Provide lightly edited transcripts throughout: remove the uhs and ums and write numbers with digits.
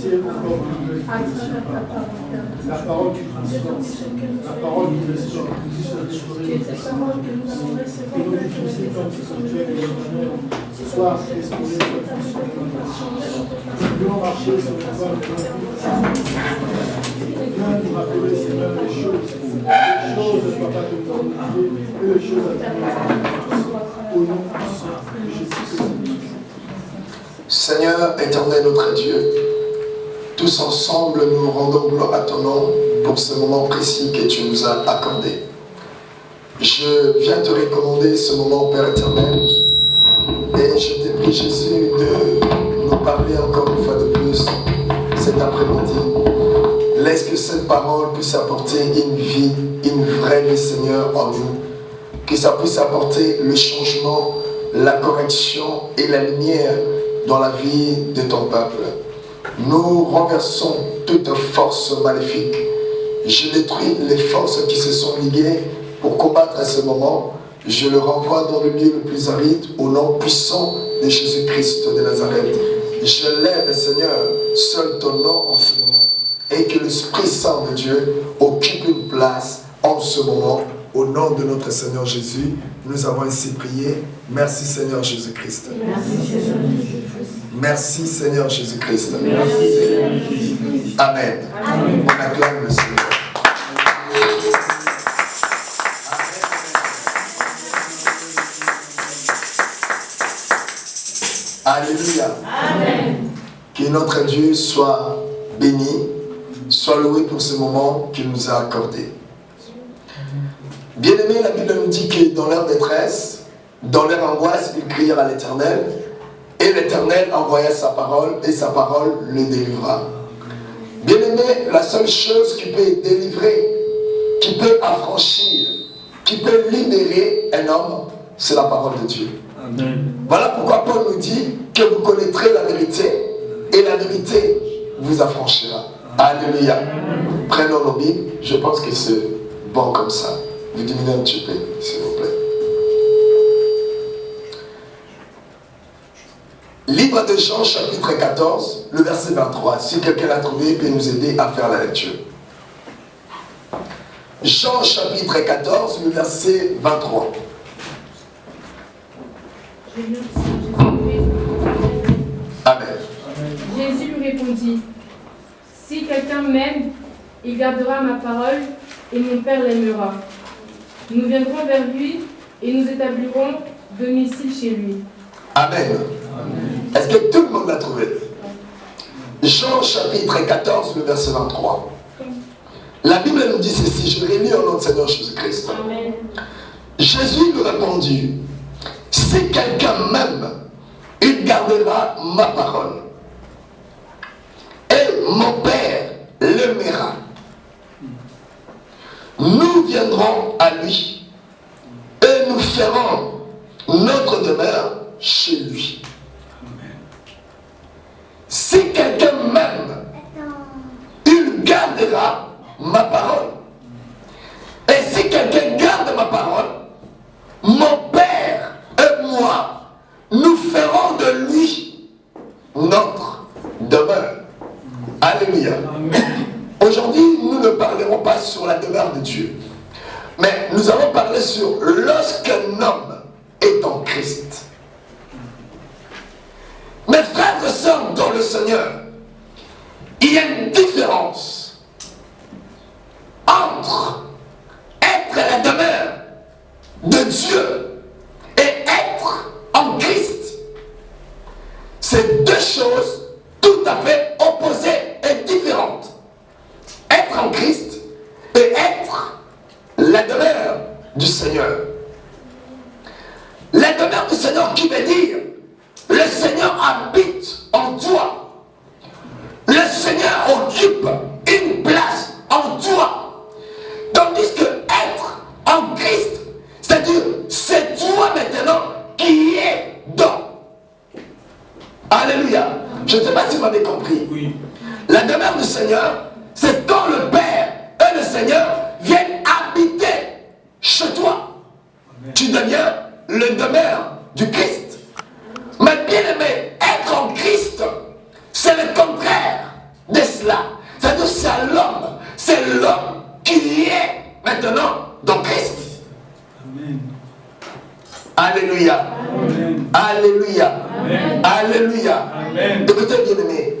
La parole qui transforme, la parole qui restaure, et nous diffuser comme ce ce soir, exposer nous allons marcher sur le voie viens nous rappeler, Seigneur, les choses ne soient pas de ton oublier, et les choses à ton au nom de Jésus-Christ. Seigneur éternel notre Dieu, tous ensemble nous rendons gloire à ton nom pour ce moment précis que tu nous as accordé. Je viens te recommander ce moment, Père éternel, et je te prie, Jésus, de nous parler encore une fois de plus cet après-midi. Laisse que cette parole puisse apporter une vie, une vraie vie, Seigneur, en nous. Que ça puisse apporter le changement, la correction et la lumière dans la vie de ton peuple. Nous renversons toute force maléfique. Je détruis les forces qui se sont liguées pour combattre à ce moment. Je le renvoie dans le lieu le plus aride au nom puissant de Jésus-Christ de Nazareth. Je lève, Seigneur, seul ton nom en ce moment. Et que l'Esprit Saint de Dieu occupe une place en ce moment. Au nom de notre Seigneur Jésus, nous avons ainsi prié. Merci Seigneur Jésus-Christ. Merci Seigneur Jésus-Christ. Merci Seigneur Jésus-Christ. Merci Seigneur Jésus-Christ. Amen. Amen. On acclame le Seigneur. Alléluia. Amen. Que notre Dieu soit béni, soit loué pour ce moment qu'il nous a accordé. Bien-aimé, la Bible nous dit que dans leur détresse, dans leur angoisse, ils crièrent à l'Éternel, et l'Éternel envoya sa parole, et sa parole le délivra. Bien-aimé, la seule chose qui peut délivrer, qui peut affranchir, qui peut libérer un homme, c'est la parole de Dieu. Amen. Voilà pourquoi Paul nous dit que vous connaîtrez la vérité, et la vérité vous affranchira. Alléluia. Prenons nos Bibles, je pense que c'est bon comme ça. Vous diminuez un petit peu, s'il vous plaît. Livre de Jean, chapitre 14, le verset 23. Si quelqu'un l'a trouvé, il peut nous aider à faire la lecture. Jean, chapitre 14, le verset 23. Amen. Jésus lui répondit, « Si quelqu'un m'aime, il gardera ma parole, et mon Père l'aimera. Nous viendrons vers lui, et nous établirons domicile chez lui. » Amen. Est-ce que tout le monde l'a trouvé? Jean chapitre 14, le verset 23. La Bible nous dit ceci, je relis au nom de Seigneur Jésus-Christ. Amen. Jésus lui répondit, si quelqu'un m'aime, il gardera ma parole. Et mon Père l'aimera. Nous viendrons à lui et nous ferons notre demeure chez lui. Si quelqu'un m'aime, il gardera ma parole. Et si quelqu'un garde ma parole, mon Père et moi, nous ferons de lui notre demeure. Alléluia. Aujourd'hui, nous ne parlerons pas sur la demeure de Dieu. Mais nous allons parler sur lorsqu'un homme est en Christ. Mes frères et sœurs dans le Seigneur, il y a une différence entre être la demeure de Dieu et être en Christ. C'est deux choses tout à fait opposées et différentes. Être en Christ et être la demeure du Seigneur. La demeure du Seigneur qui veut dire le Seigneur habite en toi. Le Seigneur occupe une place en toi. Tandis que être en Christ, c'est-à-dire c'est toi maintenant qui es dans. Alléluia. Je ne sais pas si vous m'avez compris. Oui. La demeure du Seigneur, c'est quand le Père et le Seigneur viennent habiter chez toi. Amen. Tu deviens le demeure du Christ. Mais bien aimé, être en Christ, c'est le contraire Alléluia. Amen. Alléluia. Amen. Alléluia. Amen. Écoutez, bien-aimés.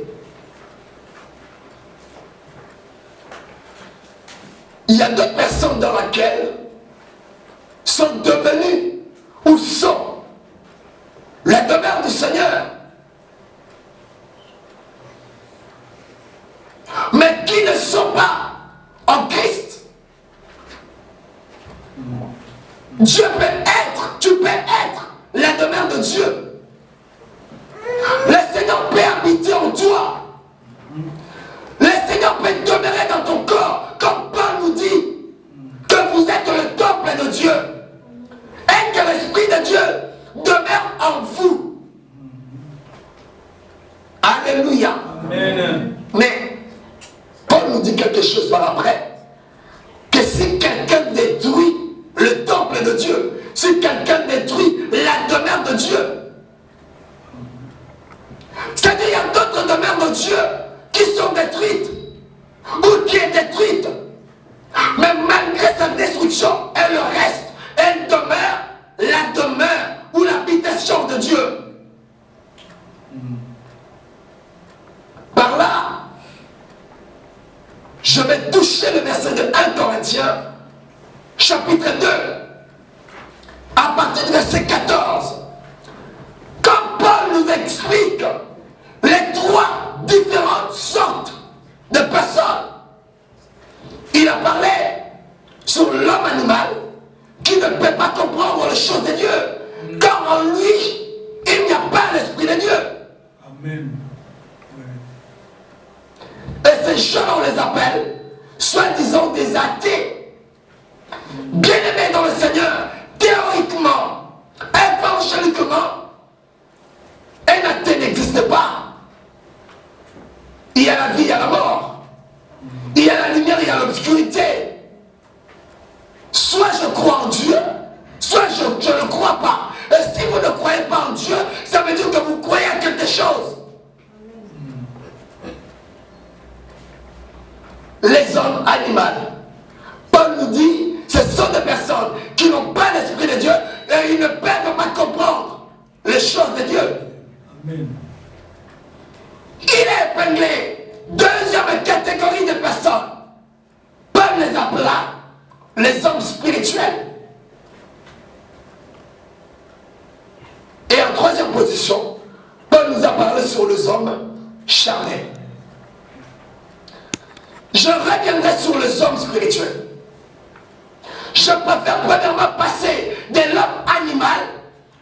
Il y a deux personnes dans lesquelles sont devenues ou sont la demeure du Seigneur, mais qui ne sont pas en Christ. Dieu peut être, tu peux être la demeure de Dieu. Le Seigneur peut habiter en toi. Le Seigneur peut demeurer dans ton corps, comme Paul nous dit que vous êtes le temple de Dieu et que l'Esprit de Dieu demeure en vous. Alléluia. Amen. Mais Paul nous dit quelque chose par après, que si quelqu'un détruit le temple de Dieu, si quelqu'un détruit la demeure de Dieu, c'est-à-dire il y a d'autres demeures de Dieu qui sont détruites ou qui est détruite, mais malgré sa destruction, elle reste, elle demeure la demeure ou l'habitation de Dieu. Par là, je vais toucher le verset de 1 Corinthiens, chapitre 2, à partir du verset 14. Quand Paul nous explique les trois différentes sortes de personnes, il a parlé sur l'homme animal qui ne peut pas comprendre les choses de Dieu, car en lui, il n'y a pas l'Esprit de Dieu. Amen. Et ces gens, on les appelle, soi-disant des athées. Bien-aimés dans le Seigneur, théoriquement, évangéliquement, un athée n'existe pas. Il y a la vie, il y a la mort. Il y a la lumière, il y a l'obscurité. Soit je crois en Dieu, soit je ne crois pas. Et si vous ne croyez pas en Dieu, ça veut dire que vous croyez à quelque chose. Les hommes animaux. Paul nous dit, ce sont des personnes qui n'ont pas l'Esprit de Dieu et ils ne peuvent pas comprendre les choses de Dieu. Amen. Il est épinglé deuxième catégorie de personnes. Paul les appela les hommes spirituels. Et en troisième position, Paul nous a parlé sur les hommes charnels. Je reviendrai sur les hommes spirituels. Je préfère premièrement passer de l'homme animal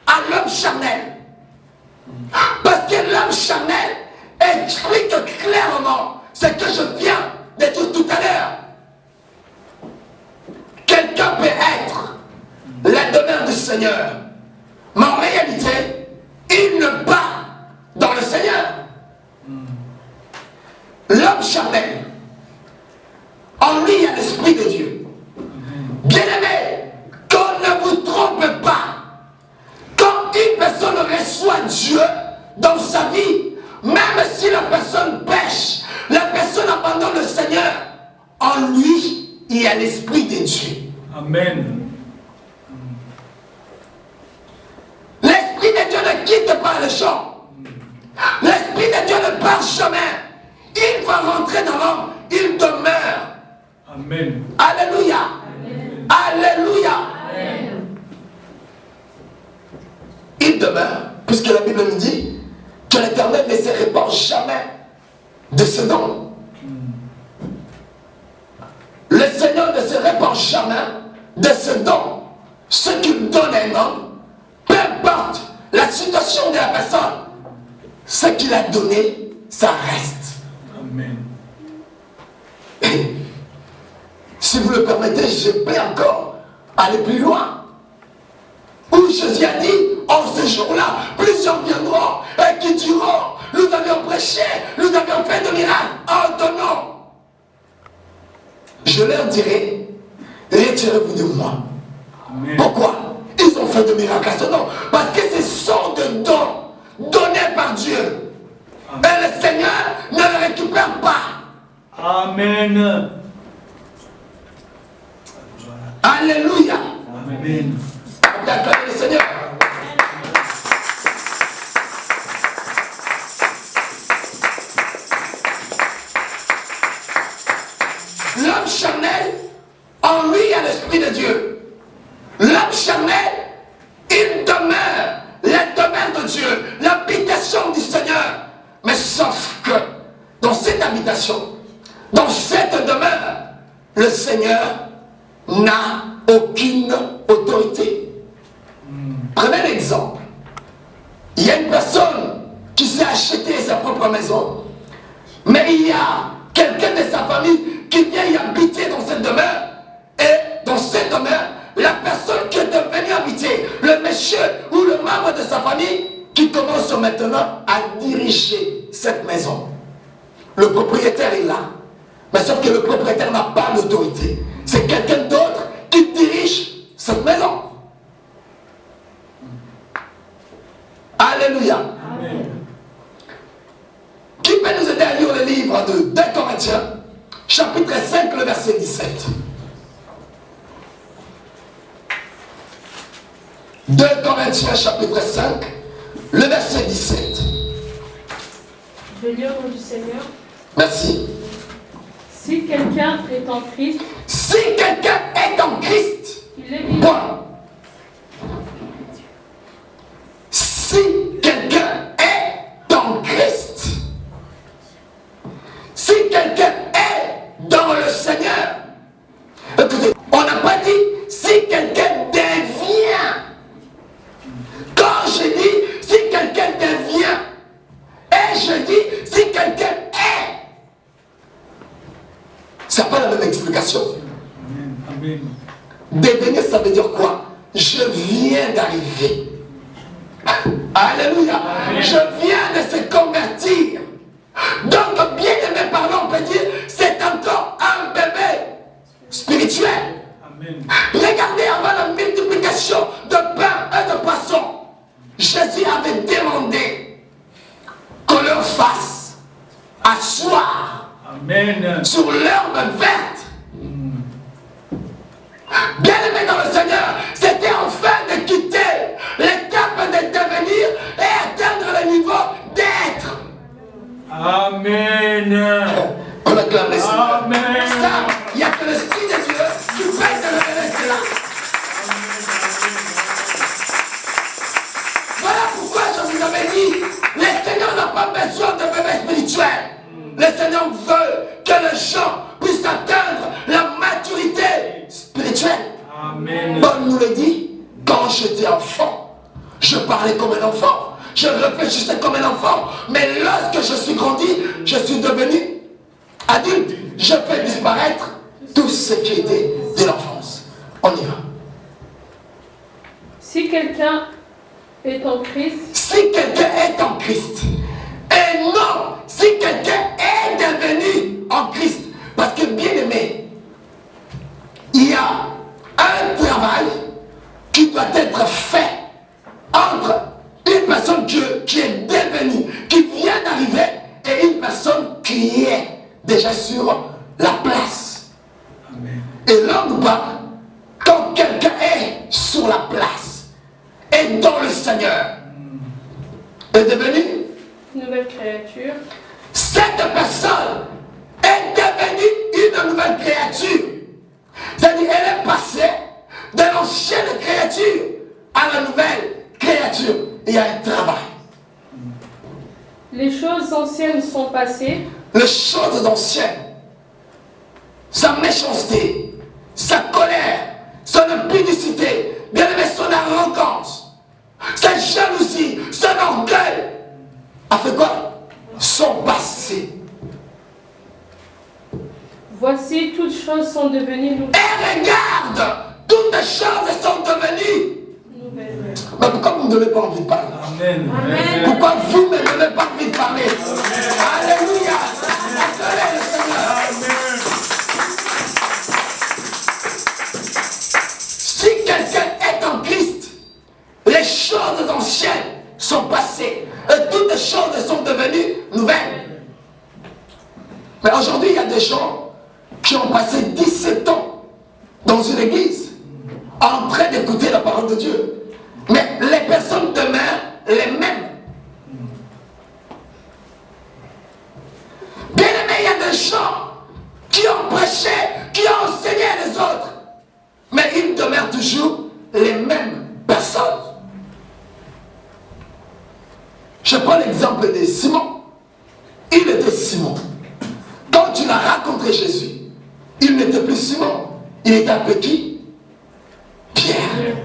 à l'homme charnel. Parce que l'homme charnel explique clairement ce que je viens de dire tout à l'heure. Quelqu'un peut être la demeure du Seigneur, mais en réalité, il ne bat dans le Seigneur. L'homme charnel, en lui, il y a l'Esprit de Dieu. Bien-aimé, qu'on ne vous trompe pas. Quand une personne reçoit Dieu dans sa vie, même si la personne pêche, la personne abandonne le Seigneur, en lui, il y a l'Esprit de Dieu. Amen. L'Esprit de Dieu ne quitte pas le champ. L'Esprit de Dieu ne part jamais. Il va rentrer dans l'homme, il demeure. Amen. Alléluia. Amen. Alléluia. Amen. Il demeure, puisque la Bible nous dit que l'Éternel ne se répand jamais de ce don. Le Seigneur ne se répand jamais de ce don. Ce qu'il donne à un homme, peu importe la situation de la personne, ce qu'il a donné, ça reste. Amen. Et, si vous le permettez, je peux encore aller plus loin. Où Jésus a dit, en ce jour-là, plusieurs viendront et qui diront, nous avions prêché, nous avions fait de miracles en donnant. Je leur dirai, retirez-vous de moi. Amen. Pourquoi? Ils ont fait de miracles à ce nom. Parce que ce sont des dons donnés par Dieu. Et le Seigneur ne les récupère pas. Amen. Alléluia. Amen. appeler à acclamer le Seigneur. L'homme charnel, en lui, il y a l'Esprit de Dieu. L'homme charnel, il demeure, la demeure de Dieu, l'habitation du Seigneur. Mais sauf que, dans cette habitation, dans cette demeure, le Seigneur n'a aucune autorité. Prenez l'exemple. Il y a une personne qui s'est acheté sa propre maison, mais il y a quelqu'un de sa famille qui vient y habiter dans cette demeure. Et dans cette demeure, la personne qui est venue habiter, le monsieur ou le membre de sa famille, qui commence maintenant à diriger cette maison. Le propriétaire est là. Mais sauf que le propriétaire n'a pas l'autorité. C'est quelqu'un d'autre qui dirige cette maison. Alléluia. Amen. Qui peut nous aider à lire le livre de 2 Corinthiens, chapitre 5, le verset 17. 2 Corinthiens, chapitre 5, le verset 17. Je lis au nom du Seigneur. Merci. Si quelqu'un est en Christ, Si quelqu'un est en Christ, il est vivant. point. Si quelqu'un est en Christ, si quelqu'un est dans le Seigneur, écoutez, on n'a pas dit si quelqu'un devient. Quand je dis si quelqu'un devient, et je dis si quelqu'un est, ça n'a pas la même explication. Amen. Devenir, ça veut dire quoi? Je viens d'arriver. Alléluia. Amen. Je viens de se convertir. Donc, bien aimé parlant, on peut dire, c'est encore un bébé spirituel. Amen. Regardez avant la multiplication de pain et de poissons. Jésus avait demandé qu'on leur fasse asseoir Amen. sur l'herbe verte. Bien aimé dans le Seigneur, c'était enfin de quitter l'étape de devenir et atteindre le niveau d'être. Amen. On acclame le Seigneur. Amen. Ça, il n'y a que l'Esprit de Dieu qui peut te révéler cela. Voilà pourquoi je vous avais dit, le Seigneur n'a pas besoin de bébé spirituel. Le Seigneur veut que les gens puissent atteindre la maturité spirituelle. Amen. Paul nous le dit, quand j'étais enfant, je parlais comme un enfant, je réfléchissais comme un enfant, mais lorsque je suis grandi, je suis devenu adulte. Je fais disparaître tout ce qui était de l'enfance. On y va. Si quelqu'un est en Christ, Si quelqu'un est en Christ, et non si quelqu'un est devenu en Christ, parce que bien aimé, il y a un travail qui doit être fait entre une personne qui est devenue, qui vient d'arriver, et une personne qui est déjà sur la place. Amen. Et là, nous parle, quand quelqu'un est sur la place, et dans le Seigneur, est devenu, nouvelle créature, cette personne est devenue une nouvelle créature. C'est-à-dire, elle est passée de l'ancienne créature à la nouvelle créature. Il y a un travail. les choses anciennes sont passées, Les choses anciennes, sa méchanceté, sa colère, son impudicité, bien aimé, son arrogance, sa jalousie, son orgueil, a fait quoi? Sont passés. voici toutes choses sont devenues Et regarde, toutes les choses sont devenues. nouvelles. Mais pourquoi vous ne donnez pas envie de parler? Amen. Amen. Pourquoi vous ne donnez pas envie de parler? Alléluia. Acclamez le Seigneur. Amen. Si quelqu'un est en Christ, les choses anciennes sont passées et toutes les choses sont devenues nouvelles. Mais aujourd'hui, il y a des gens qui ont passé 17 ans dans une église en train d'écouter la parole de de Dieu. Mais les personnes demeurent les mêmes. Bien aimé, il y a des gens qui ont prêché, qui ont enseigné les autres. Mais ils demeurent toujours les mêmes personnes. Je prends l'exemple de Simon. Il était Simon. Quand tu l'as rencontré Jésus, il n'était plus Simon. Il était appelé qui? Pierre.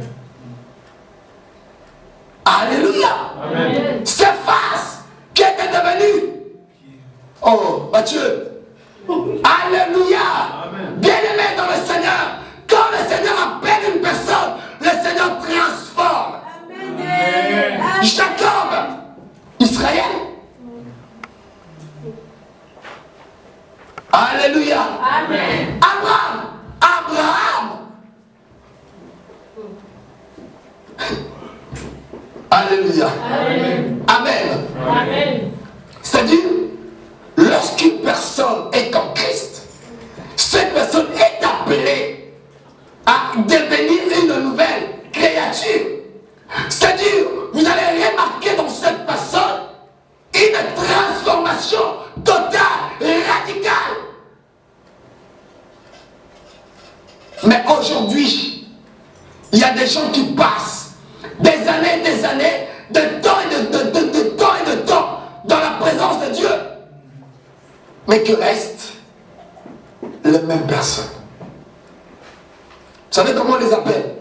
Alléluia. Amen. Cephas qui était devenu. Oh, Matthieu. Alléluia. Bien-aimé dans le Seigneur. Quand le Seigneur appelle une personne, le Seigneur transforme. Amen. Jacob, Israël. Alléluia. Amen. Abraham. Alléluia. Amen. Amen. Amen. C'est-à-dire, lorsqu'une personne est en Christ, cette personne est appelée à devenir une nouvelle créature. C'est-à-dire, vous allez remarquer dans cette personne une transformation totale, radicale. Mais aujourd'hui, il y a des gens qui passent des années, de temps et de temps dans la présence de Dieu, mais qui restent les mêmes personnes. Vous savez comment on les appelle?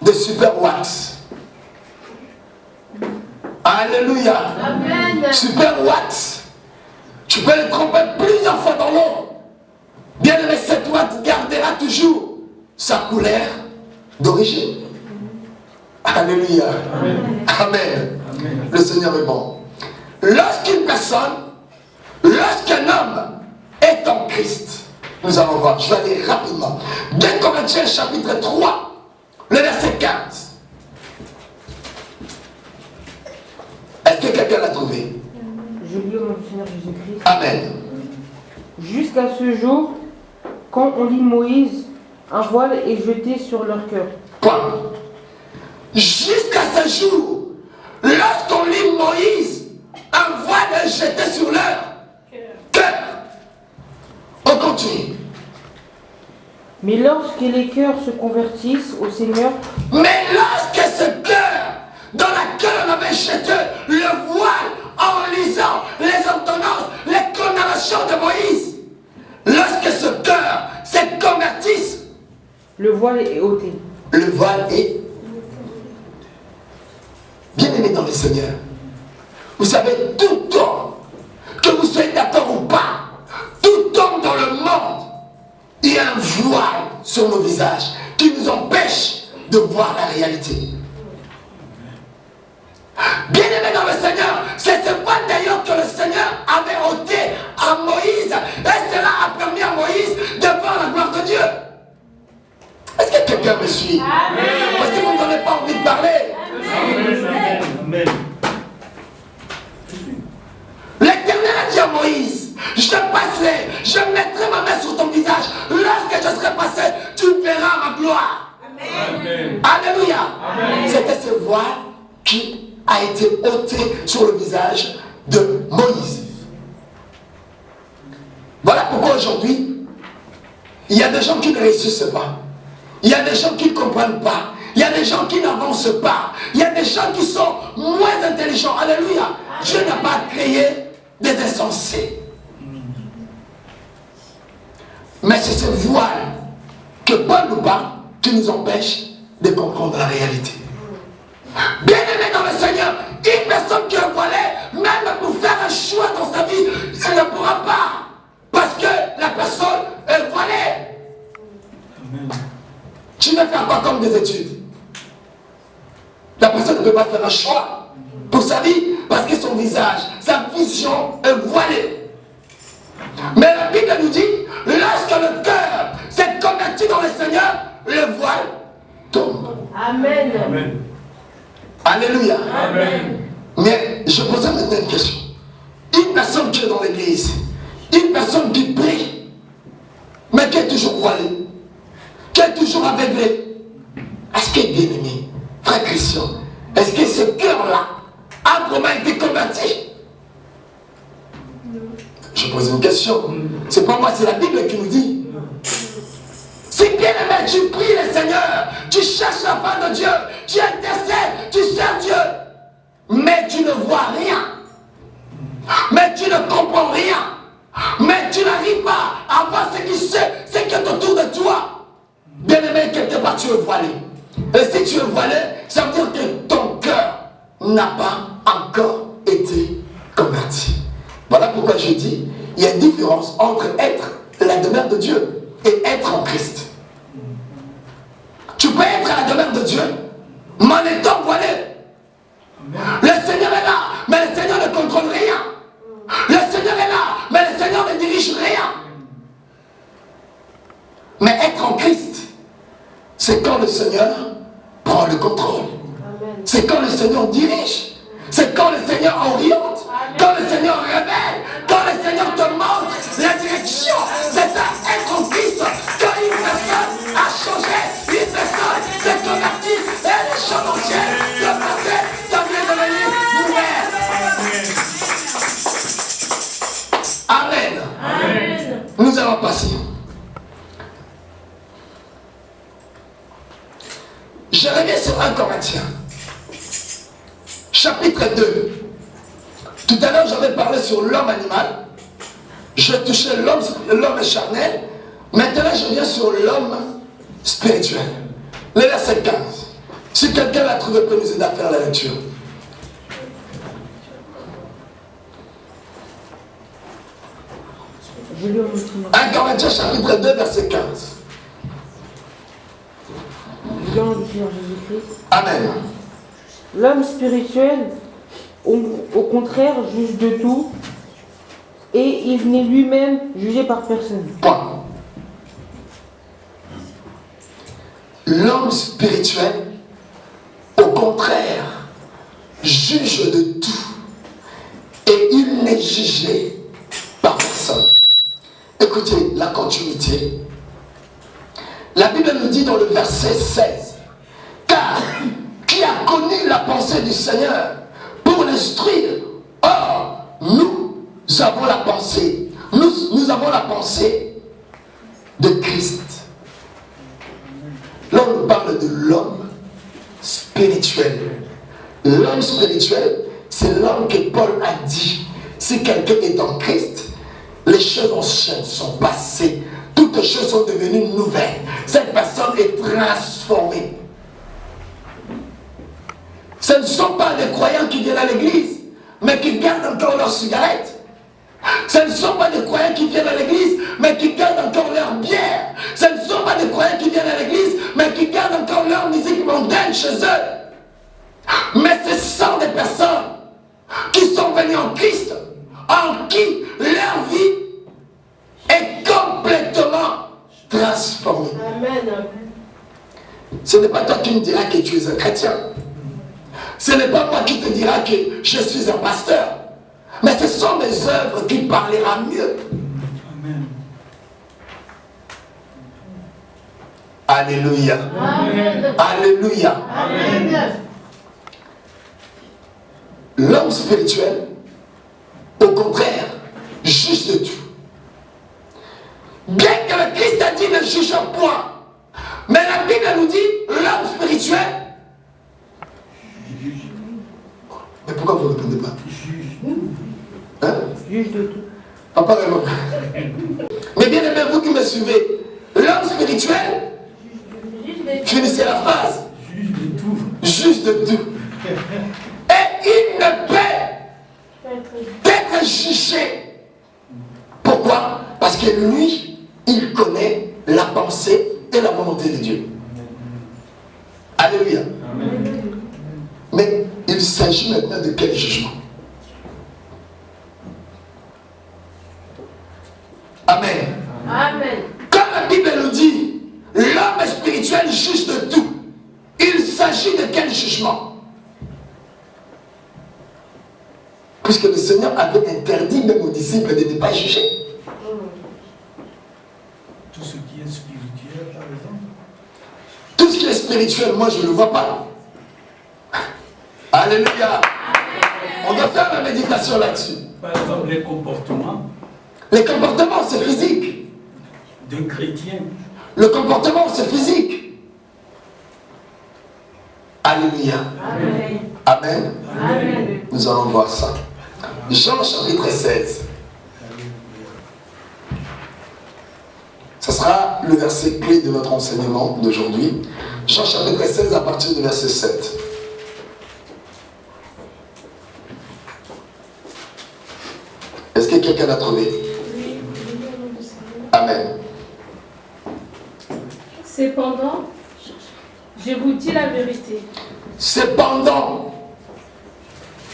Des super watts. Alléluia. Amen. Super watts. Tu peux les tromper plusieurs fois dans l'eau. Bien aimé, cette watt gardera toujours sa couleur d'origine. Alléluia. Amen. Amen. Amen. Le Seigneur est bon. Lorsqu'une personne, lorsqu'un homme est en Christ, nous allons voir, je vais aller rapidement. 2 Corinthiens chapitre 3, le verset 15. Est-ce que quelqu'un l'a trouvé? Je lis au nom du Seigneur Jésus-Christ. Amen. Jusqu'à ce jour, quand on lit Moïse, un voile est jeté sur leur cœur. Point. Jusqu'à ce jour, lorsqu'on lit Moïse, un voile est jeté sur leur cœur. On continue. Mais lorsque les cœurs se convertissent au Seigneur, Mais lorsque ce cœur dans lequel on avait jeté le voile en lisant les ordonnances, les condamnations de Moïse, lorsque ce cœur se convertisse, le voile est ôté. le voile est bien aimé dans le Seigneur. Vous savez, tout homme, que vous soyez d'accord ou pas, tout homme dans le monde, il y a un voile sur nos visages qui nous empêche de voir la réalité. Bien aimé dans le Seigneur, c'est ce voile d'ailleurs que le Seigneur avait ôté à Moïse, et cela a permis à Moïse de voir la gloire de Dieu. Est-ce que quelqu'un me suit? Parce que vous ne donnez pas envie de parler. Amen. L'Éternel a dit à Moïse, je passerai, je mettrai ma main sur ton visage. Lorsque je serai passé, tu verras ma gloire. Amen. Alléluia. Amen. C'était ce voile qui a été ôté sur le visage de Moïse. Voilà pourquoi aujourd'hui, il y a des gens qui ne réussissent pas. Il y a des gens qui ne comprennent pas. Il y a des gens qui n'avancent pas. Il y a des gens qui sont moins intelligents. Alléluia. Dieu n'a pas créé des insensés. Mais c'est ce voile que Paul nous parle qui nous empêche de comprendre la réalité. Bien aimé dans le Seigneur, une personne qui est voilée, même pour faire un choix dans sa vie, elle ne pourra pas. Parce que la personne est voilée. Amen. Tu veux faire quoi comme des études? La personne ne peut pas faire un choix pour sa vie parce que son visage, sa vision est voilée. Mais la Bible nous dit, lorsque le cœur s'est converti dans le Seigneur, le voile tombe. Amen. Amen. Alléluia. Amen. Mais je pose maintenant une question. Une personne qui est dans l'église, une personne qui prie, mais qui est toujours voilée, qui est toujours aveuglée, est-ce que bien aimé, frère Christian, est-ce que ce cœur-là a vraiment été converti? Je pose une question. C'est pas moi, c'est la Bible qui nous dit. Si bien aimé, tu pries le Seigneur, tu cherches la face de Dieu, tu intercèdes, tu sers Dieu, mais tu ne vois rien, mais tu ne comprends rien, mais tu n'arrives pas à voir ce qui est autour de toi. Bien aimé, quelque part tu es voilé. Et si tu es voilé, ça veut dire que ton cœur n'a pas encore été converti. Voilà pourquoi je dis, il y a une différence entre être la demeure de Dieu et être en Christ. Tu peux être à la demeure de Dieu, mais en étant voilé. Le Seigneur est là, mais le Seigneur ne contrôle rien. Le Seigneur est là, mais le Seigneur ne dirige rien. Mais être en Christ, c'est quand le Seigneur prend le contrôle. C'est quand le Seigneur dirige. C'est quand le Seigneur oriente. Quand le Seigneur révèle. Quand le Seigneur te montre la direction. C'est ça, être en Christ. Quand une personne a changé, une personne s'est convertie, et les choses entières se passaient, ça vient de devenir nouvelle. Amen. Amen. Nous allons passer. Je reviens sur 1 Corinthiens, chapitre 2. Tout à l'heure, j'avais parlé sur l'homme animal. Je touchais l'homme charnel. Maintenant, je viens sur l'homme spirituel. Le verset 15. Si quelqu'un l'a trouvé, peut nous aider à faire la lecture. Je lis en 1 Corinthiens, chapitre 2, verset 15. Je lis en Seigneur Jésus-Christ. Amen. L'homme spirituel, au contraire, juge de tout, et il n'est lui-même jugé par personne. Point. L'homme spirituel, au contraire, juge de tout, et il n'est jugé par personne. Écoutez la continuité. La Bible nous dit dans le verset 16, car qui a connu la pensée du Seigneur pour l'instruire? Or, nous avons la pensée. Nous avons la pensée de Christ. Là, on nous parle de l'homme spirituel. L'homme spirituel, c'est l'homme que Paul a dit. Si quelqu'un est en Christ, les choses anciennes sont passées. Toutes les choses sont devenues nouvelles. Cette personne est transformée. Ce ne sont pas des croyants qui viennent à l'église, mais qui gardent encore leurs cigarettes. Ce ne sont pas des croyants qui viennent à l'église, mais qui gardent encore leur bière. Ce ne sont pas des croyants qui viennent à l'église, mais qui gardent encore leur musique mondaine chez eux. Mais ce sont des personnes qui sont venues en Christ, en qui leur vie est complètement transformée. Amen. Ce n'est pas toi qui me diras que tu es un chrétien. Ce n'est pas moi qui te dira que je suis un pasteur. Mais ce sont mes œuvres qui parleront mieux. Amen. Alléluia. Amen. Alléluia. Amen. L'homme spirituel, au contraire, juge de tout. Bien que le Christ a dit ne juge point, mais la Bible nous dit l'homme spirituel. Mais pourquoi vous ne répondez pas? Hein? Juge de tout. Apparemment. Mais bien aimé, vous qui me suivez, l'homme spirituel, finissez la phrase. Juge de tout. Juge de tout. Et il ne peut être jugé. Pourquoi? Parce que lui, il connaît la pensée et la volonté de Dieu. Alléluia. Amen. Mais il s'agit maintenant de quel jugement? Amen. Amen. Comme la Bible nous dit, l'homme spirituel juge de tout. Il s'agit de quel jugement? Puisque le Seigneur avait interdit même aux disciples de ne pas juger. Tout ce qui est spirituel, par exemple. Tout ce qui est spirituel, moi je ne le vois pas. Alléluia. On doit faire la méditation là-dessus. Par exemple, les comportements Les comportements, c'est physique. d'un chrétien. Le comportement, c'est physique. Alléluia. Amen. Amen. Amen. Nous allons voir ça. Jean chapitre 16. Ce sera le verset clé de notre enseignement d'aujourd'hui. Jean chapitre 16 à partir du verset 7. Est-ce que quelqu'un l'a trouvé? Amen. Cependant, je vous dis la vérité. Cependant,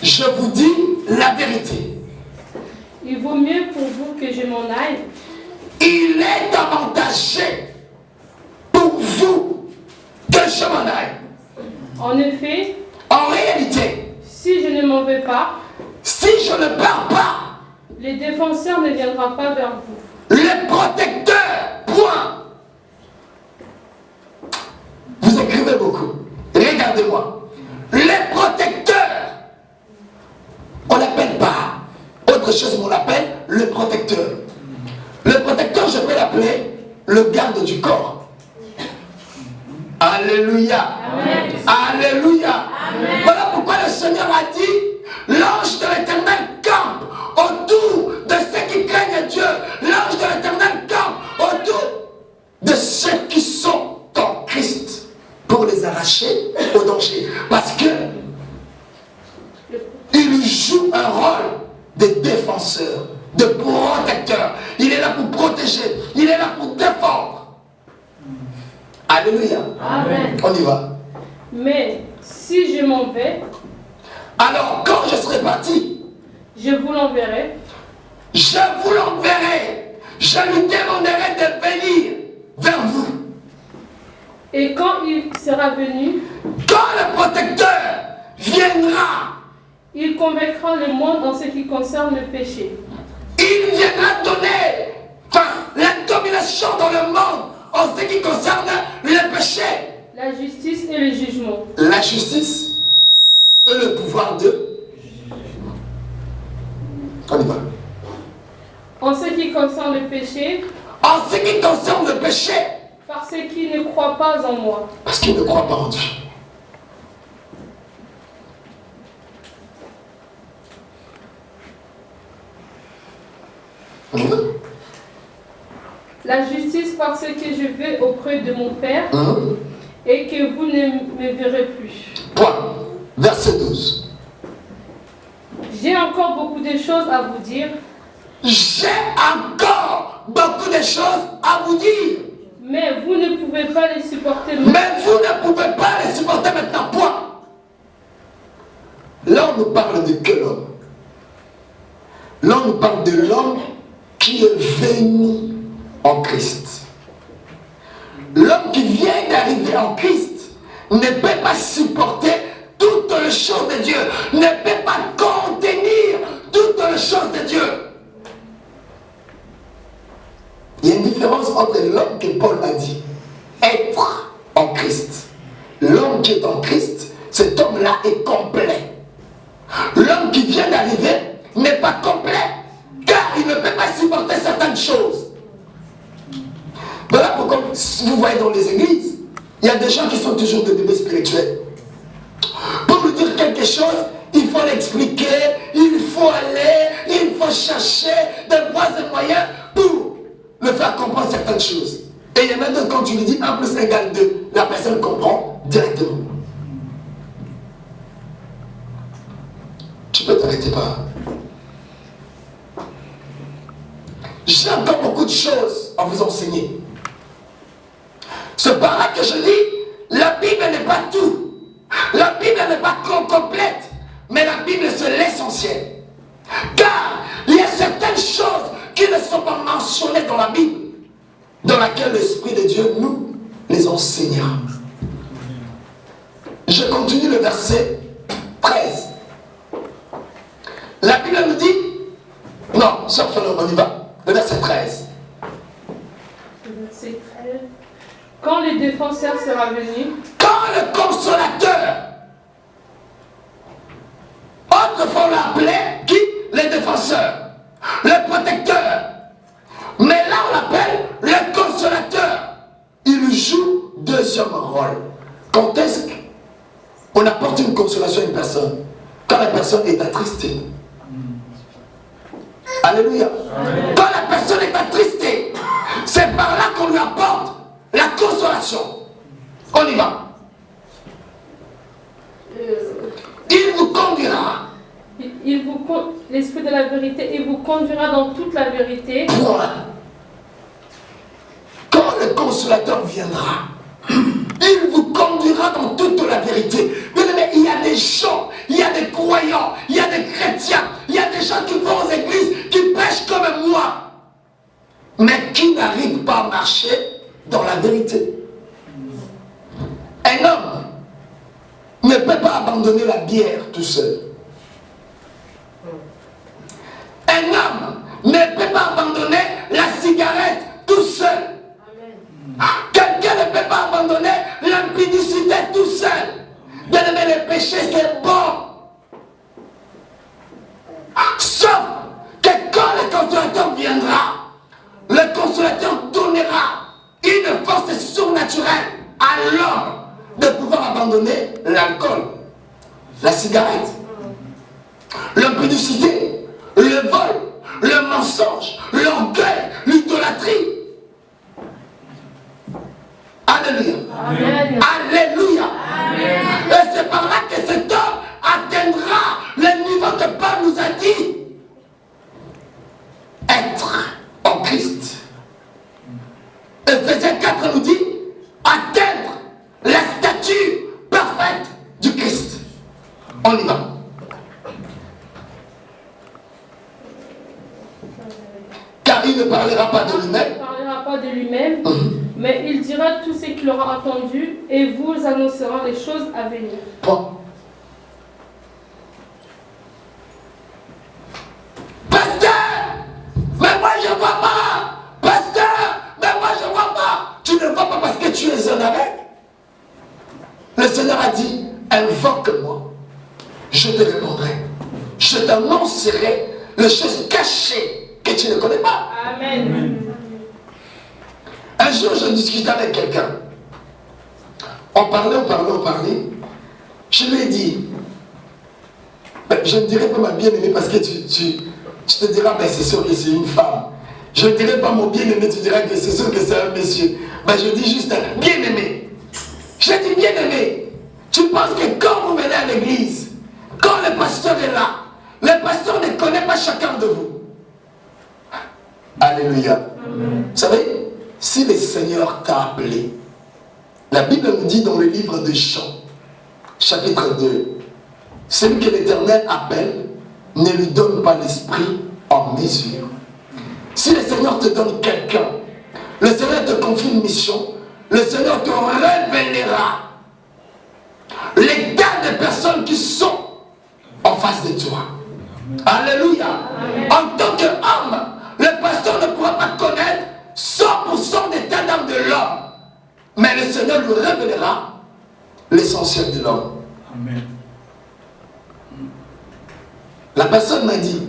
je vous dis la vérité. Il vaut mieux pour vous que je m'en aille. Il est avantageux pour vous que je m'en aille. En effet, En réalité, si je ne m'en vais pas, si je ne pars pas, le défenseur ne viendra pas vers vous. les protecteurs, point. Vous écrivez beaucoup. Regardez-moi. Les protecteurs, on l'appelle pas autre chose, mais on l'appelle le protecteur. Le protecteur, je peux l'appeler le garde du corps. Alléluia. Amen. Alléluia. Amen. Voilà pourquoi le Seigneur a dit, l'ange de l'Éternel campe autour de ceux qui craignent Dieu. L'ange de l'Éternel campe autour de ceux qui sont en Christ pour les arracher au danger. Parce que il joue un rôle de défenseur, de protecteur. Il est là pour protéger, il est là pour défendre. Alléluia. Amen. On y va. Mais si je m'en vais, Alors quand je serai parti, je vous l'enverrai. je vous l'enverrai. Je lui demanderai de venir vers vous. Et quand il sera venu, Quand le protecteur viendra, il convaincra le monde dans ce qui concerne le péché, il viendra donner la domination dans le monde en ce qui concerne le péché, la justice et le jugement. la justice et le pouvoir de... On y va. En ce qui concerne le péché, En ce qui concerne le péché, par ceux qui ne croient pas en moi. parce qu'il ne croit pas en Dieu. On y va. La justice parce que je vais auprès de mon Père Hein? et que vous ne me verrez plus. Point. Verset 12. J'ai encore beaucoup de choses à vous dire, J'ai encore beaucoup de choses à vous dire. mais vous ne pouvez pas les supporter maintenant. Mais vous ne pouvez pas les supporter maintenant. Point. Là, on nous parle de quel homme? Là, on nous parle de l'homme qui est venu en Christ. L'homme qui vient d'arriver en Christ ne peut pas supporter toutes les choses de Dieu, ne peut pas contenir toutes les choses de Dieu. Il y a une différence entre l'homme que Paul a dit, être en Christ. L'homme qui est en Christ, cet homme-là est complet. L'homme qui vient d'arriver n'est pas complet, car il ne peut pas supporter certaines choses. Voilà pourquoi vous voyez dans les églises, il y a des gens qui sont toujours des bébés spirituels. Pour lui dire quelque chose, il faut l'expliquer, il faut aller, il faut chercher des voies et moyens pour le faire comprendre certaines choses. Et il y en a d'autres, quand tu lui dis 1 plus 1 égale 2, la personne comprend directement. Tu peux t'arrêter par. J'ai encore beaucoup de choses à vous enseigner. C'est par là que je dis, la Bible n'est pas tout. La Bible n'est pas complète, mais la Bible c'est l'essentiel. Car il y a certaines choses qui ne sont pas mentionnées dans la Bible, dans laquelle l'Esprit de Dieu nous les enseignera. Je continue le verset 13. La Bible nous dit, non, sauf on y va, le verset 13. Verset 13. Quand le défenseur sera venu, Quand le consolateur. Autrefois on l'appelait qui? Les défenseurs, le protecteur. Mais là on l'appelle le consolateur. Il joue deuxième rôle. Quand est-ce qu'on apporte une consolation à une personne? Quand la personne est attristée. Alléluia. Amen. Quand la personne est attristée, c'est par là qu'on lui apporte la consolation. On y va. Il vous conduira. L'esprit de la vérité, il vous conduira dans toute la vérité. Point. Quand le consolateur viendra, il vous conduira dans toute la vérité. Mais il y a des gens, il y a des croyants, il y a des chrétiens, il y a des gens qui vont aux églises, qui prêchent comme moi, mais qui n'arrivent pas à marcher dans la vérité. Un homme ne peut pas abandonner la bière tout seul. Un homme ne peut pas abandonner la cigarette tout seul. Quelqu'un ne peut pas abandonner l'impudicité tout seul. Bien aimé, le péché c'est bon. Sauf que quand le consolateur viendra, le consolateur donnera une force surnaturelle à l'homme de pouvoir abandonner l'alcool, la cigarette, l'impudicité, le vol, le mensonge, l'orgueil, l'idolâtrie. Alléluia. Amen. Alléluia. Amen. Et c'est par là que cet homme atteindra le niveau que Paul nous a dit. Être en Christ. Ephésiens 4 nous dit atteindre la stature parfaite du Christ. On y va. Car il ne parlera pas de lui-même. Il ne parlera pas de lui-même, mais il dira tout ce qu'il aura entendu et vous annoncera les choses à venir. Point. Pasteur, mais moi je ne vois pas. Pasteur, mais moi je ne vois pas. Tu ne vois pas parce que tu es un aveugle. Le Seigneur a dit, invoque-moi, je te répondrai. Je t'annoncerai les choses cachées que tu ne connais pas. Amen. Un jour, je discutais avec quelqu'un. On parlait. Je lui ai dit, je ne dirais pas ma bien-aimée parce que tu te diras, ben c'est sûr que c'est une femme. Je ne dirais pas mon bien-aimé, tu diras que c'est sûr que c'est un monsieur. Ben je dis juste bien-aimé. Je dis bien-aimé. Tu penses que quand vous venez à l'église, quand le pasteur est là, le pasteur ne connaît pas chacun de vous. Alléluia. Amen. Vous savez, si le Seigneur t'a appelé, la Bible nous dit dans le livre de Jean, chapitre 2, celui que l'Éternel appelle ne lui donne pas l'esprit en mesure. Si le Seigneur te donne quelqu'un, le Seigneur te confie une mission, le Seigneur te révélera les tas de personnes qui sont en face de toi. Alléluia. Amen. En tant qu'homme, le pasteur ne pourra pas connaître 100% des tas d'âmes de l'homme. Mais le Seigneur lui révélera l'essentiel de l'homme. Amen. La personne m'a dit,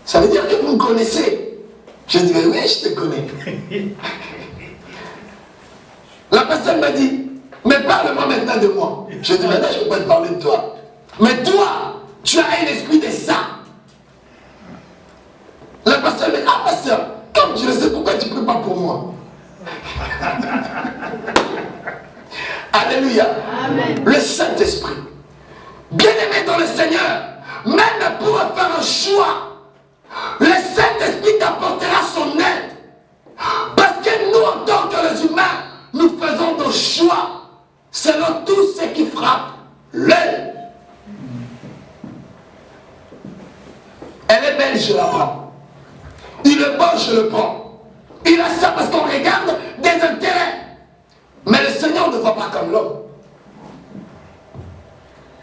ça veut dire que vous me connaissez? Je dis, oui, je te connais. La personne m'a dit, mais parle-moi maintenant de moi. Je dis, maintenant je ne peux pas te parler de toi. Mais toi, tu as un esprit de ça. La personne m'a dit, ah pasteur, comme tu le sais, pourquoi tu ne pries pas pour moi? Alléluia. Amen. Le Saint-Esprit, bien-aimé dans le Seigneur, même pour faire un choix, le Saint-Esprit t'apportera son aide. Parce que nous, en tant que les humains, nous faisons nos choix selon tout ce qui frappe l'œil. Elle est belle, je la prends. Il est bon, je le prends. Il a ça parce qu'on regarde des intérêts. Mais le Seigneur ne voit pas comme l'homme.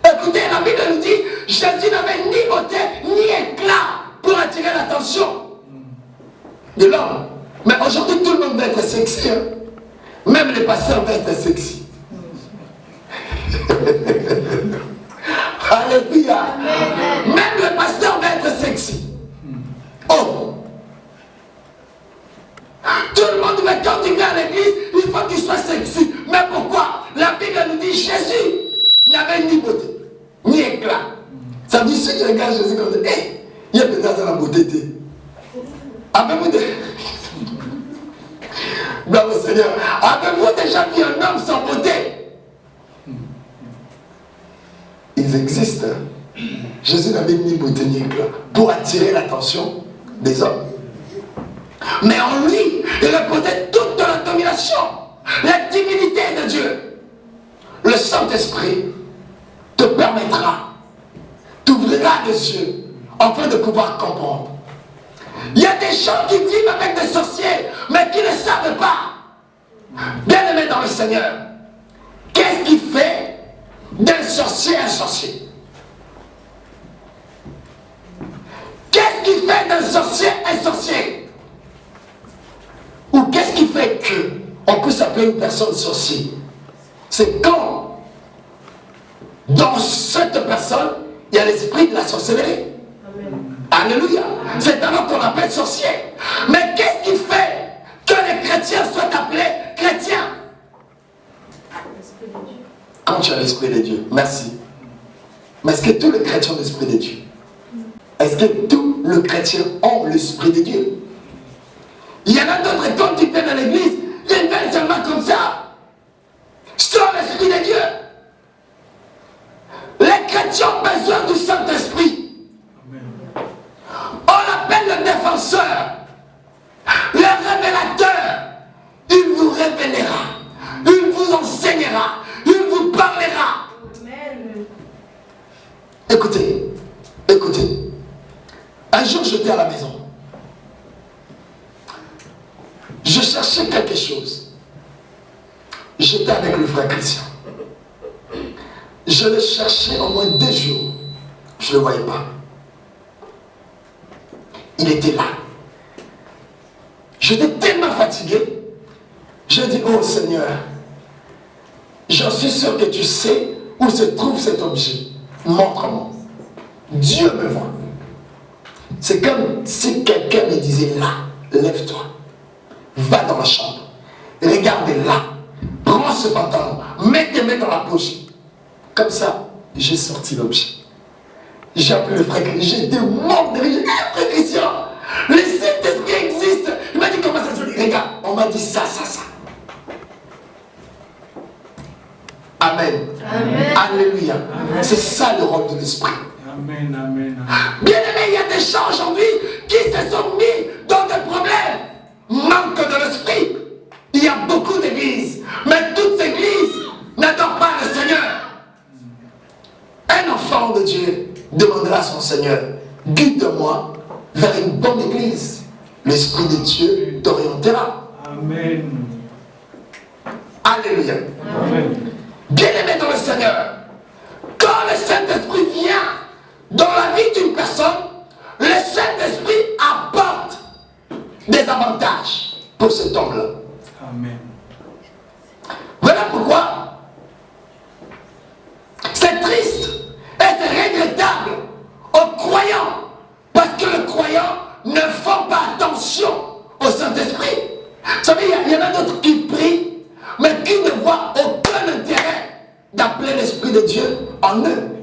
Écoutez, la Bible nous dit, Jésus n'avait ni beauté, ni éclat pour attirer l'attention de l'homme. Mais aujourd'hui, tout le monde veut être sexy. Hein? Même les pasteurs veulent être sexy. Alléluia. Même le pasteur va être sexy. Oh. Tout le monde, mais quand il vient à l'église, il faut qu'il soit sexy. Mais pourquoi? La Bible nous dit Jésus n'avait ni beauté, ni éclat. Ça veut dire, ceux qui regardent Jésus comme ça, hey, il y a peut-être la beauté. Avez-vous déjà... Bravo Seigneur. Avez-vous déjà vu un homme sans beauté? Ils existent. Jésus n'avait ni beauté ni éclat pour attirer l'attention des hommes. Mais en lui, il reposait toute la domination, la divinité de Dieu. Le Saint-Esprit te permettra, t'ouvrira les yeux afin de pouvoir comprendre. Il y a des gens qui vivent avec des sorciers, mais qui ne savent pas. Bien-aimés dans le Seigneur, qu'est-ce qui fait d'un sorcier un sorcier? Qu'est-ce qui fait d'un sorcier un sorcier? Ou qu'est-ce qui fait qu'on peut s'appeler une personne sorcier? C'est quand, dans cette personne, il y a l'esprit de la sorcellerie. Amen. Alléluia. C'est alors qu'on appelle sorcier. Mais qu'est-ce qui fait que les chrétiens soient appelés chrétiens? Quand tu as l'esprit de Dieu. Merci. Mais est-ce que tous les chrétiens ont l'esprit de Dieu? Est-ce que tous les chrétiens ont l'esprit de Dieu? Il y en a d'autres, quand tu viens dans l'église, ils viennent seulement comme ça. Sans l'esprit de Dieu. Les chrétiens ont besoin du Saint-Esprit. On l'appelle le défenseur, le révélateur. Il vous révélera, il vous enseignera, il vous parlera. Amen. Écoutez, écoutez. Un jour, j'étais à la maison. Je cherchais quelque chose. J'étais avec le frère Christian. Je le cherchais au moins 2 jours. Je ne le voyais pas. Il était là. J'étais tellement fatigué. Je dis, oh Seigneur, j'en suis sûr que tu sais où se trouve cet objet. Montre-moi. Dieu me voit. C'est comme si quelqu'un me disait, là, lève-toi. Va dans la chambre. Regarde là. Prends ce pantalon. Mets tes mains dans la poche. Comme ça, j'ai sorti l'objet. J'ai appelé le frère Christian. J'étais mort de rire. J'ai dit, frère Christian, le Saint-Esprit existe. Il m'a dit, comment ça se dit? Regarde, on m'a dit ça. Amen. Amen. Alléluia. C'est ça le rôle de l'Esprit. Amen, amen, amen. Bien aimé, il y a des gens aujourd'hui qui se sont mis dans des problèmes. Manque de l'Esprit. Il y a beaucoup d'églises, mais toutes ces églises n'adorent pas le Seigneur. Un enfant de Dieu demandera à son Seigneur, guide-moi vers une bonne église. L'Esprit de Dieu t'orientera. Amen. Alléluia. Amen. Bien-aimé dans le Seigneur, quand le Saint-Esprit vient dans la vie d'une personne, le Saint-Esprit apporte des avantages pour cet homme-là. Amen. Voilà pourquoi c'est triste et c'est regrettable aux croyants, parce que les croyants ne font pas attention au Saint-Esprit. Vous savez, il y en a d'autres qui prient, mais qui ne voient aucun intérêt d'appeler l'Esprit de Dieu en eux.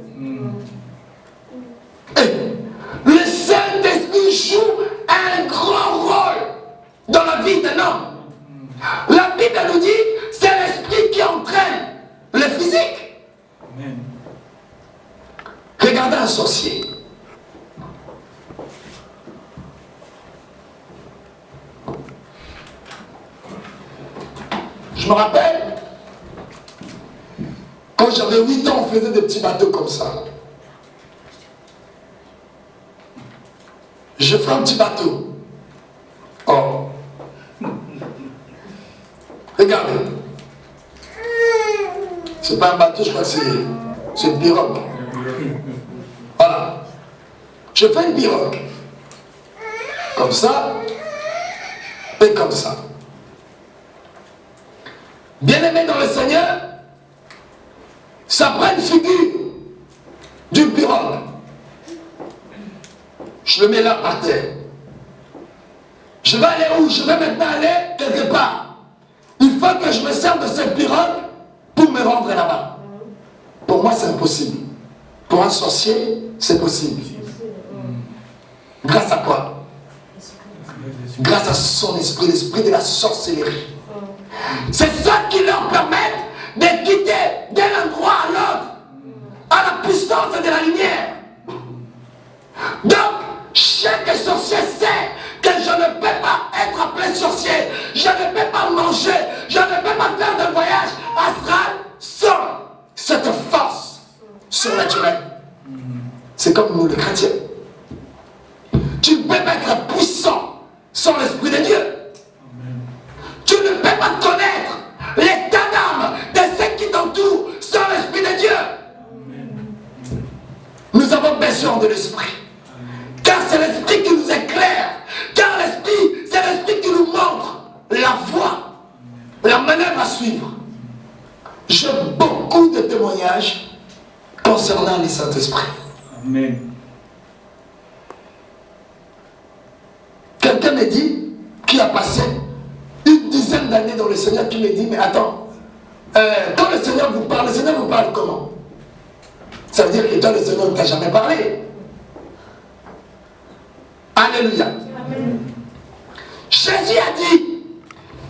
Et le Saint-Esprit joue un grand rôle dans la vie d'un homme. La Bible nous dit, c'est l'Esprit qui entraîne le physique. Amen. Regardez un sorcier. Je me rappelle, quand j'avais 8 ans, on faisait des petits bateaux comme ça. Je fais un petit bateau. Oh. Regardez. C'est pas un bateau, je crois que c'est une pirogue. Voilà. Je fais une pirogue. Comme ça. Et comme ça. Bien-aimé dans le Seigneur, Ça prend une figure d'une pirogue. Je le mets là par terre. Je vais aller où? Je vais maintenant aller quelque part. Il faut que je me serve de cette pirogue pour me rendre là-bas. Pour moi, c'est impossible. Pour un sorcier, c'est possible. Grâce à quoi? Grâce à son esprit, l'esprit de la sorcellerie. C'est ça qui leur permet de quitter d'un endroit à l'autre, à la puissance de la lumière. Donc, chaque sorcier sait que je ne peux pas être appelé sorcier, je ne peux pas manger, je ne peux pas faire de voyage astral sans cette force surnaturelle. C'est comme nous les chrétiens. Tu ne peux pas être puissant sans l'Esprit de Dieu. Tu ne peux pas connaître l'état d'âme de ceux qui t'entourent sans l'Esprit de Dieu. Nous avons besoin de l'Esprit. Car c'est l'Esprit qui nous éclaire. Car l'Esprit, c'est l'Esprit qui nous montre la voie, la manœuvre à suivre. J'ai beaucoup de témoignages concernant les Saint-Esprit. Amen. Quelqu'un me dit, qui a passé une dizaine d'années dans le Seigneur, qui me dit, mais attends, quand le Seigneur vous parle comment? Ça veut dire que toi, le Seigneur ne t'a jamais parlé. Alléluia. Amen. Jésus a dit,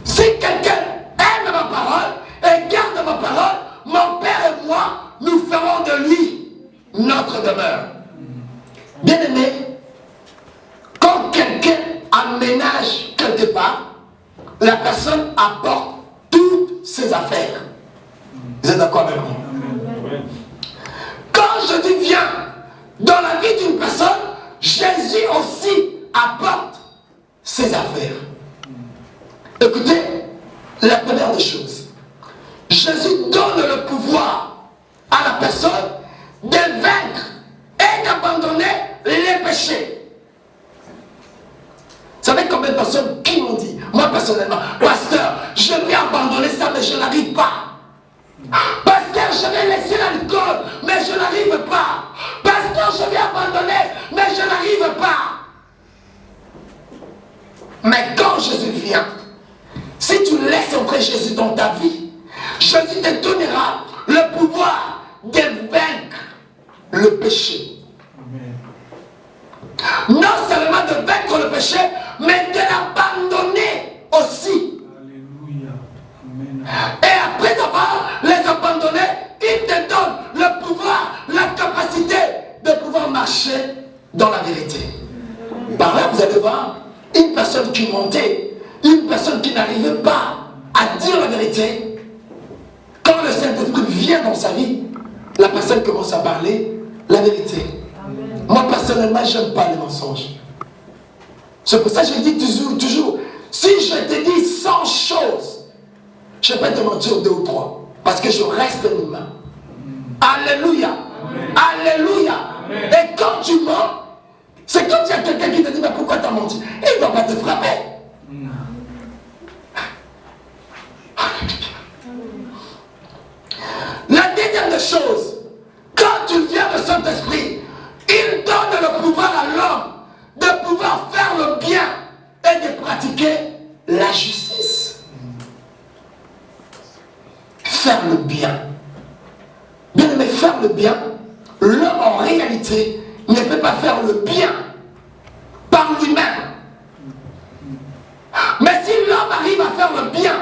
si quelqu'un aime ma parole et garde ma parole, mon Père et moi, nous ferons de lui notre demeure. Bien aimé, quand quelqu'un aménage quelque part, la personne apporte toutes ses affaires. Vous êtes d'accord avec moi? Quand je dis viens dans la vie d'une personne, Jésus aussi apporte ses affaires. Écoutez, la première des choses, Jésus donne le pouvoir à la personne de vaincre et d'abandonner les péchés. Vous savez combien de personnes qui m'ont dit, moi personnellement, pasteur, je vais abandonner ça, mais je n'arrive pas. Pasteur, je vais laisser l'alcool, mais je n'arrive pas. Pasteur, je vais abandonner, mais je n'arrive pas. Mais quand Jésus vient, si tu laisses entrer Jésus dans ta vie, Jésus te donnera le pouvoir de vaincre le péché. Non seulement de vaincre le péché, mais de l'abandonner aussi. Alléluia. Amen. Et après avoir les abandonnés, il te donne le pouvoir, la capacité de pouvoir marcher dans la vérité. Par là, vous allez voir une personne qui montait, une personne qui n'arrivait pas à dire la vérité. Quand le Saint-Esprit vient dans sa vie, la personne commence à parler la vérité. Amen. Moi, personnellement, je n'aime pas les mensonges. C'est pour ça que je dis toujours, si je te dis 100 choses, je peux te mentir 2 ou 3. Parce que je reste humain. Alléluia. Amen. Alléluia. Amen. Et quand tu mens, c'est comme s'il y a quelqu'un qui te dit, mais pourquoi tu as menti? Il ne va pas te frapper. La deuxième des choses, quand tu viens au Saint-Esprit, il donne le pouvoir à l'homme de pouvoir faire le bien et de pratiquer la justice. Faire le bien. Bien aimé, faire le bien, l'homme en réalité ne peut pas faire le bien par lui-même. Mais si l'homme arrive à faire le bien,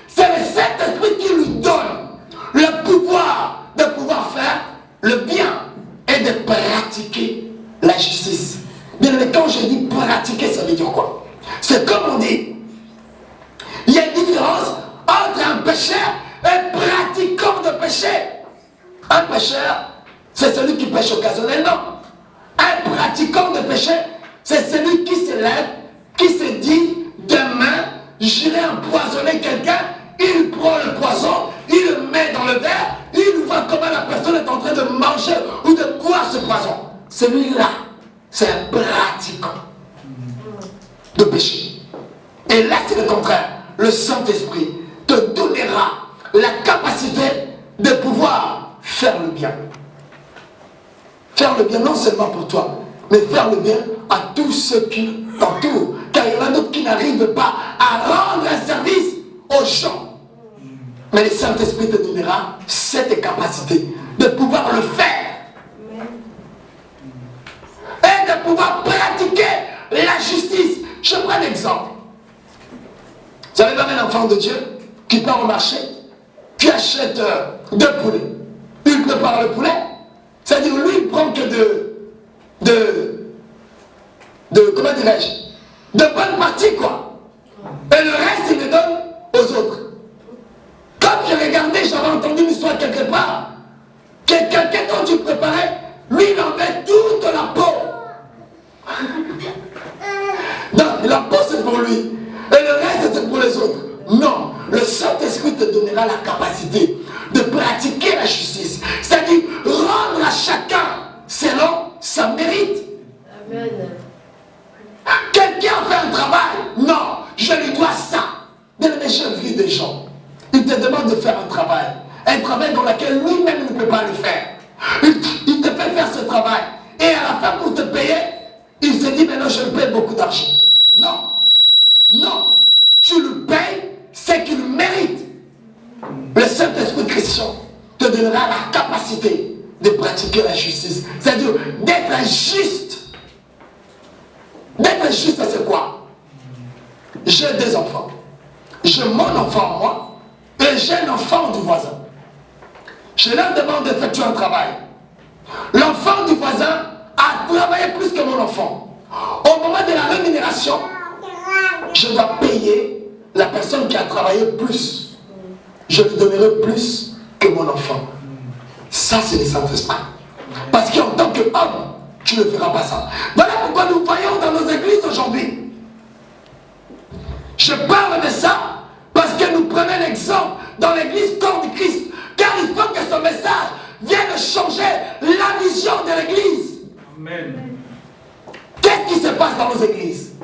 c'est le Saint-Esprit qui lui donne le pouvoir de pouvoir faire le bien et de pratiquer la justice. Bien aimé, quand je dis pratiquer, ça veut dire quoi? C'est comme on dit, il y a une différence entre un pécheur et pratiquant de péché. Un pécheur, c'est celui qui pêche occasionnellement. Un pratiquant de péché, c'est celui qui se lève, qui se dit, demain, j'irai empoisonner quelqu'un, il prend le poison, il le met dans le verre, il voit comment la personne est en train de manger ou de boire ce poison. Celui-là, c'est un pratiquant de péché. Et là, c'est le contraire. Le Saint-Esprit te donnera la capacité de pouvoir faire le bien. Faire le bien non seulement pour toi, mais faire le bien à tous ceux qui t'entourent. Car il y en a d'autres qui n'arrivent pas à rendre un service aux gens. Mais le Saint-Esprit te donnera cette capacité de pouvoir le faire. Et de pouvoir pratiquer la justice. Je prends un exemple. Vous avez même un enfant de Dieu qui part au marché, qui achète 2 poulets. Il prépare le poulet. C'est-à-dire, lui, il prend que comment dirais-je, de bonnes parties, quoi. Et le reste, il le donne aux autres. Comme j'ai regardé, j'avais entendu une histoire quelque part, que quelqu'un dont tu préparais, lui, il enlevait toute la peau. Donc, la peau, c'est pour lui. Et le reste, c'est pour les autres. Non, le Saint-Esprit te donnera la capacité de pratiquer la justice. C'est-à-dire, rendre à chacun selon sa mérite. Amen. Quelqu'un fait un travail, non, je lui dois ça. Mais j'ai vu des gens, ils te demandent de faire un travail dans lequel lui-même ne peut pas le faire. Il te fait faire ce travail, et à la fin pour te payer, il se dit, mais non, je lui paye beaucoup d'argent. Non, non, tu le payes, c'est qu'il mérite. Le Saint-Esprit chrétien te donnera la capacité de pratiquer la justice, c'est-à-dire d'être juste. D'être juste, c'est quoi? J'ai 2 enfants. J'ai mon enfant à moi et j'ai l'enfant du voisin. Je leur demande d'effectuer un travail. L'enfant du voisin a travaillé plus que mon enfant. Au moment de la rémunération, je dois payer la personne qui a travaillé plus. Je lui donnerai plus que mon enfant. Ça, c'est le Saint-Esprit. Parce qu'en tant qu'homme, tu ne feras pas ça. Voilà pourquoi nous voyons dans nos églises aujourd'hui. Je parle de ça parce que nous prenons l'exemple dans l'église corps du Christ. Car il faut que ce message vienne changer la vision de l'église. Amen. Qu'est-ce qui se passe dans nos églises?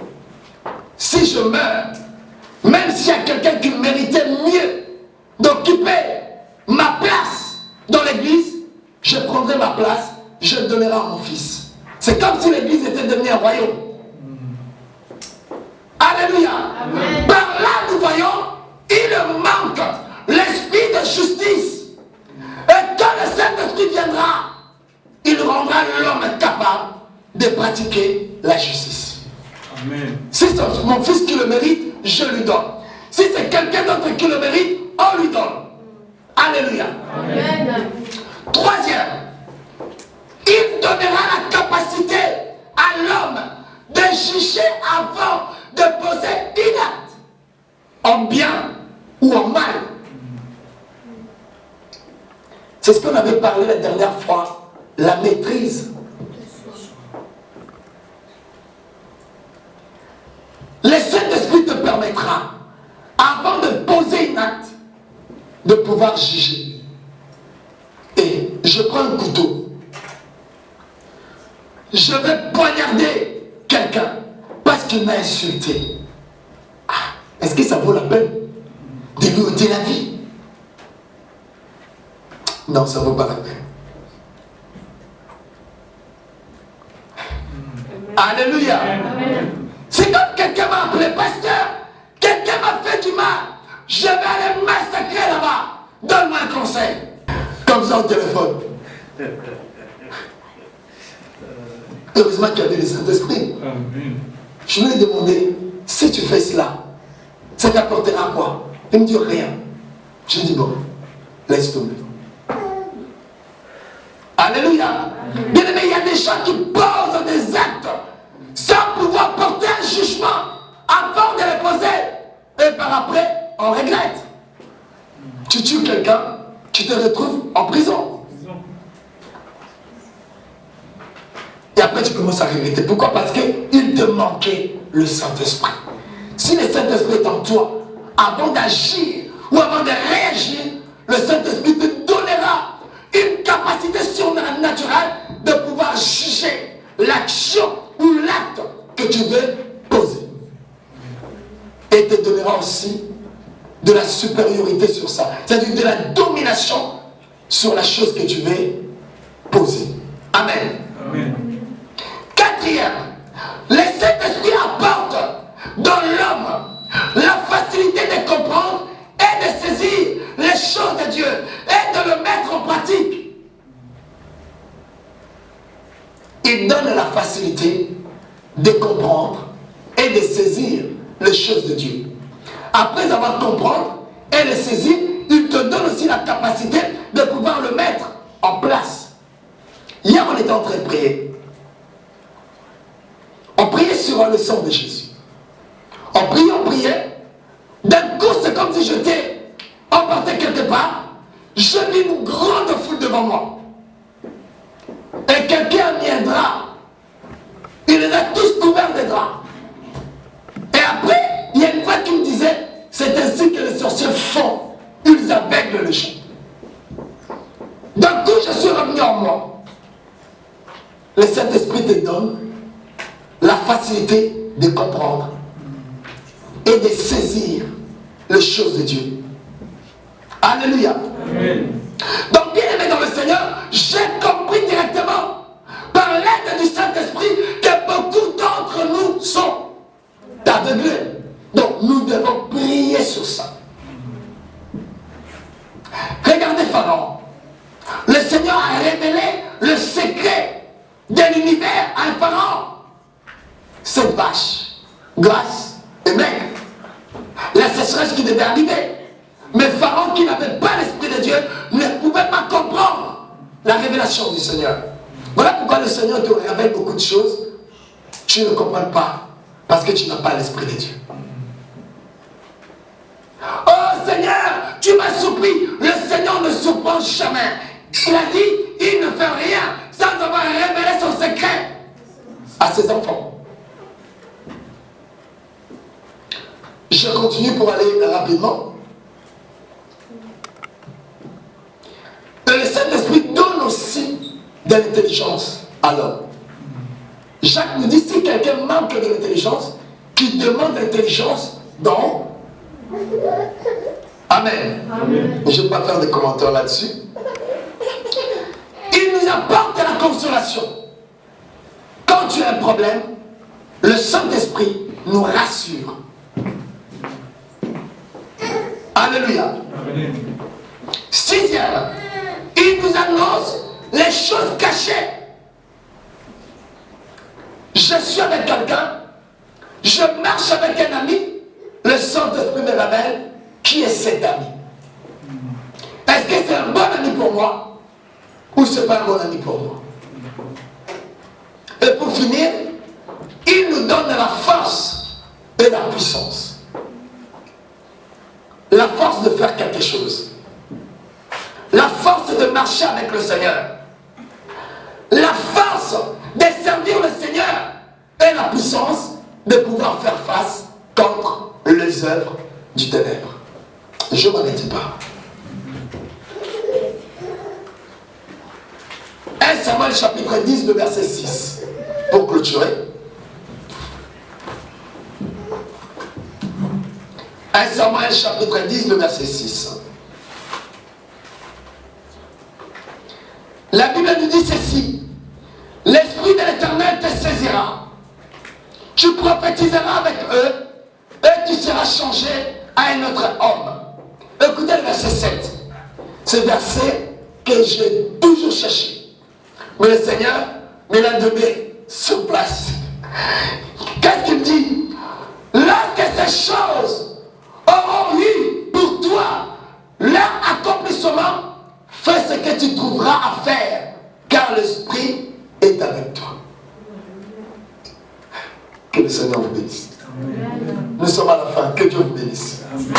Si je meurs, même s'il y a quelqu'un qui méritait mieux d'occuper ma place dans l'église, je prendrai ma place, je le donnerai à mon fils. C'est comme si l'église était devenue un royaume. Alléluia. Amen. Par là, nous voyons, il manque l'esprit de justice. Et quand le Saint-Esprit viendra, il rendra l'homme capable de pratiquer la justice. Amen. Si c'est mon fils qui le mérite, je lui donne. Si c'est quelqu'un d'autre qui le mérite, on lui donne. Alléluia. Amen. Troisième, il donnera la capacité à l'homme de juger avant de poser une acte, en bien ou en mal. C'est ce qu'on avait parlé la dernière fois, la maîtrise. Le Saint-Esprit te permettra, avant de poser une acte, de pouvoir juger. Et je prends un couteau. Je vais poignarder quelqu'un parce qu'il m'a insulté. Ah, est-ce que ça vaut la peine de lui ôter la vie? Non, ça ne vaut pas la peine. Alléluia. C'est comme quelqu'un m'a appelé pasteur, quelqu'un m'a fait du mal, je vais aller massacrer là-bas. Donne-moi un conseil. Comme ça au téléphone. Heureusement qu'il y avait le Saint-Esprit. Amen. Je lui ai demandé, si tu fais cela, ça t'apportera quoi? Il me dit rien. Je lui ai dit, bon, laisse tomber. Alléluia. Bien aimé, il y a des gens qui posent des actes sans pouvoir porter un jugement avant de les poser. Et par après, on regrette. Tu tues quelqu'un, tu te retrouves en prison. Et après, tu commences à regretter. Pourquoi? Parce qu'il te manquait le Saint-Esprit. Si le Saint-Esprit est en toi, avant d'agir ou avant de réagir, le Saint-Esprit te donnera une capacité surnaturelle de pouvoir juger l'action ou l'acte que tu veux poser. Et te donnera aussi de la supériorité sur ça. C'est-à-dire de la domination sur la chose que tu veux poser. Amen. Amen. Quatrième, le Saint-Esprit apporte dans l'homme la facilité de comprendre et de saisir les choses de Dieu et de le mettre en pratique. Il donne la facilité de comprendre et de saisir les choses de Dieu. Après avoir compris et le saisir, il te donne aussi la capacité de pouvoir le mettre en place. Hier, on était en train de prier. On priait sur le sang de Jésus. On priait. D'un coup, c'est comme si j'étais emporté quelque part. Je vis une grande foule devant moi. Et quelqu'un a mis un drap. Il les a tous couverts de draps. Et après, il y a une voix qui me disait, c'est ainsi que les sorciers font. Ils aveuglent le champ. D'un coup, je suis revenu en moi. Le Saint-Esprit te donne la facilité de comprendre et de saisir les choses de Dieu. Alléluia. Amen. Donc, bien aimé dans le Seigneur, j'ai compris directement par l'aide du Saint-Esprit que beaucoup d'entre nous sont aveuglés. Donc, nous devons prier sur ça. Regardez Pharaon. Le Seigneur a révélé le secret de l'univers à un Pharaon. Cette vache, grasse et maigre. La sécheresse qui devait arriver. Mais Pharaon, qui n'avait pas l'Esprit de Dieu, ne pouvait pas comprendre la révélation du Seigneur. Voilà pourquoi le Seigneur te révèle beaucoup de choses. Tu ne comprends pas. Parce que tu n'as pas l'Esprit de Dieu. Oh Seigneur, tu m'as surpris. Le Seigneur ne surprend jamais. Il a dit, il ne fait rien sans avoir révélé son secret à ses enfants. Je continue pour aller rapidement. Et le Saint-Esprit donne aussi de l'intelligence à l'homme. Jacques nous dit, si quelqu'un manque de l'intelligence, qu'il demande l'intelligence dans... Amen. Amen. Je ne vais pas faire de commentaires là-dessus. Il nous apporte la consolation. Quand tu as un problème, le Saint-Esprit nous rassure. Alléluia. Amen. Sixième, il nous annonce les choses cachées. Je suis avec quelqu'un, je marche avec un ami, le Saint-Esprit me révèle qui est cet ami. Est-ce que c'est un bon ami pour moi ou ce n'est pas un bon ami pour moi? Et pour finir, il nous donne la force et la puissance. La force de faire quelque chose. La force de marcher avec le Seigneur. La force de servir le Seigneur. Et la puissance de pouvoir faire face contre les œuvres du ténèbre. Je ne m'arrête pas. 1 Samuel chapitre 10, le verset 6. Pour clôturer. 1 Samuel chapitre 10, le verset 6. La Bible nous dit ceci. L'Esprit de l'Éternel te saisira. Tu prophétiseras avec eux et tu seras changé à un autre homme. Écoutez le verset 7. Ce verset que j'ai toujours cherché. Mais le Seigneur me l'a donné sur place. Qu'est-ce qu'il dit? Lorsque ces choses auront eu pour toi leur accomplissement, fais ce que tu trouveras à faire, car l'Esprit est avec toi. Que le Seigneur vous bénisse. Amen. Nous sommes à la fin. Que Dieu vous bénisse. Amen.